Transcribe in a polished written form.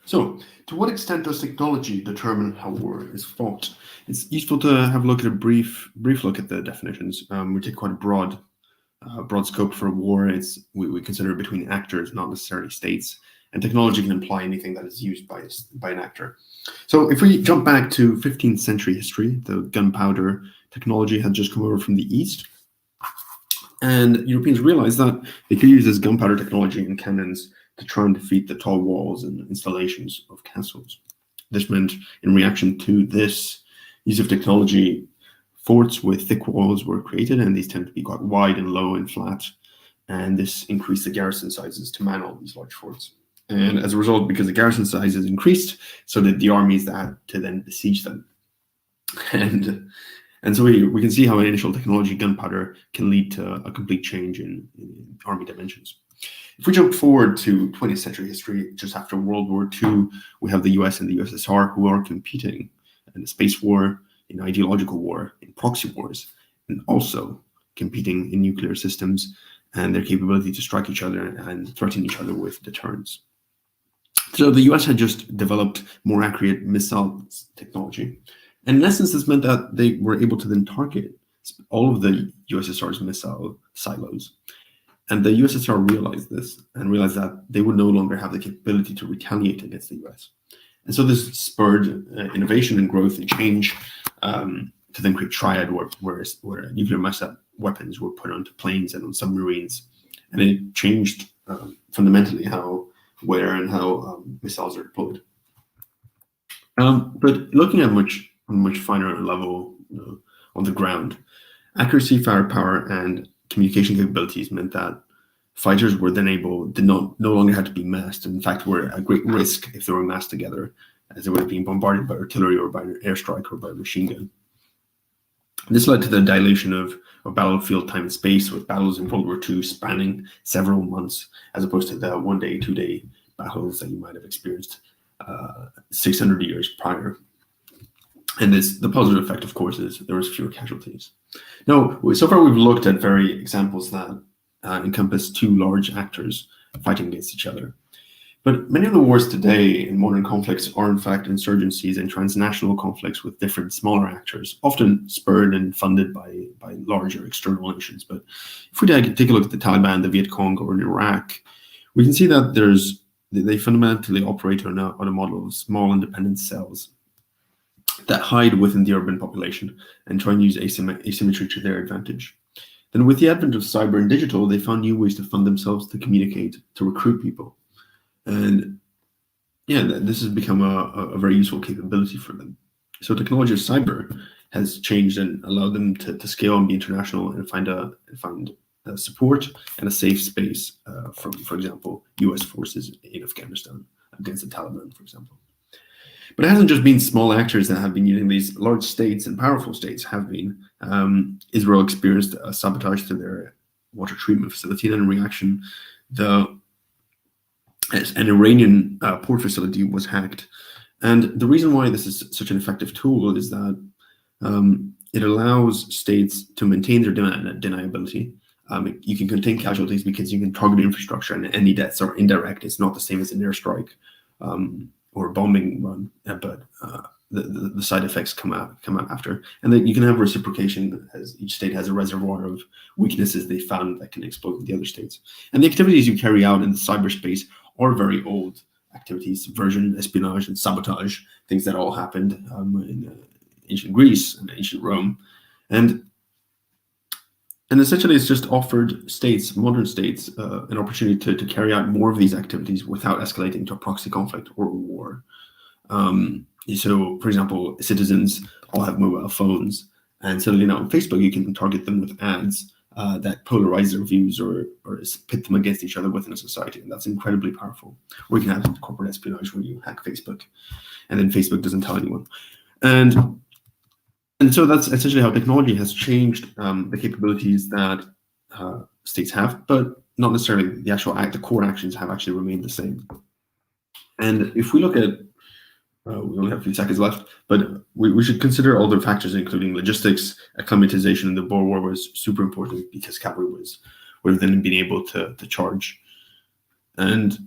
So, to what extent does technology determine how war is fought? It's useful to have a look at a brief look at the definitions. We take quite a broad scope for a war. We consider it between actors, not necessarily states, and technology can imply anything that is used by an actor. So, if we jump back to 15th century history, the gunpowder technology had just come over from the East, and Europeans realized that they could use this gunpowder technology and cannons to try and defeat the tall walls and installations of castles. This meant, in reaction to this use of technology, forts with thick walls were created, and these tend to be quite wide and low and flat. And this increased the garrison sizes to man all these large forts. And as a result, because the garrison sizes increased, so did the armies that had to then besiege them. And so we can see how initial technology, gunpowder, can lead to a complete change in army dimensions. If we jump forward to 20th century history, just after World War II, we have the US and the USSR who are competing in a space war, in ideological war, in proxy wars, and also competing in nuclear systems and their capability to strike each other and threaten each other with deterrence. So the US had just developed more accurate missile technology. And in essence, this meant that they were able to then target all of the USSR's missile silos. And the USSR realized this and realized that they would no longer have the capability to retaliate against the US. And so this spurred innovation and growth and change to then create Triad, where nuclear missile weapons were put onto planes and on submarines. And it changed fundamentally where and how missiles are deployed. But looking at much finer level on the ground, accuracy, firepower, and communication capabilities meant that fighters were then no longer had to be massed. In fact, were at great risk if they were massed together, as they would have been bombarded by artillery or by an airstrike or by a machine gun. This led to the dilation of battlefield time and space, with battles in World War II spanning several months, as opposed to the 1 day, 2 day battles that you might have experienced 600 years prior. And the positive effect, of course, is there was fewer casualties. Now, so far we've looked at very examples that encompass two large actors fighting against each other. But many of the wars today in modern conflicts are in fact insurgencies and transnational conflicts with different smaller actors, often spurred and funded by larger external nations. But if we take a look at the Taliban, the Viet Cong, or in Iraq, we can see that they fundamentally operate on a model of small independent cells that hide within the urban population and try and use asymmetry to their advantage. Then with the advent of cyber and digital, they found new ways to fund themselves, to communicate, to recruit people. And yeah, this has become a very useful capability for them. So technology of cyber has changed and allowed them to scale and be international and find support and a safe space from, for example, US forces in Afghanistan against the Taliban, for example. But it hasn't just been small actors that have been using these. Large states and powerful states have been. Israel experienced a sabotage to their water treatment facility, and in reaction, an Iranian port facility was hacked. And the reason why this is such an effective tool is that it allows states to maintain their deniability. You can contain casualties because you can target infrastructure, and any deaths are indirect. It's not the same as an airstrike or bombing run, but the side effects come out after. And then you can have reciprocation, as each state has a reservoir of weaknesses they found that can exploit the other states. And the activities you carry out in the cyberspace are very old activities: subversion, espionage, and sabotage, things that all happened in ancient Greece and ancient Rome. And essentially, it's just offered states, modern states, an opportunity to carry out more of these activities without escalating to a proxy conflict or a war. So, for example, citizens all have mobile phones, and suddenly now on Facebook, you can target them with ads that polarize their views or pit them against each other within a society, and that's incredibly powerful. Or you can have corporate espionage where you hack Facebook, and then Facebook doesn't tell anyone. And so that's essentially how technology has changed the capabilities that states have, but not necessarily the core actions have actually remained the same. And if we look at, we only have a few seconds left, but we should consider other factors, including logistics. Acclimatization in the Boer War was super important because cavalry would have then been able to charge. And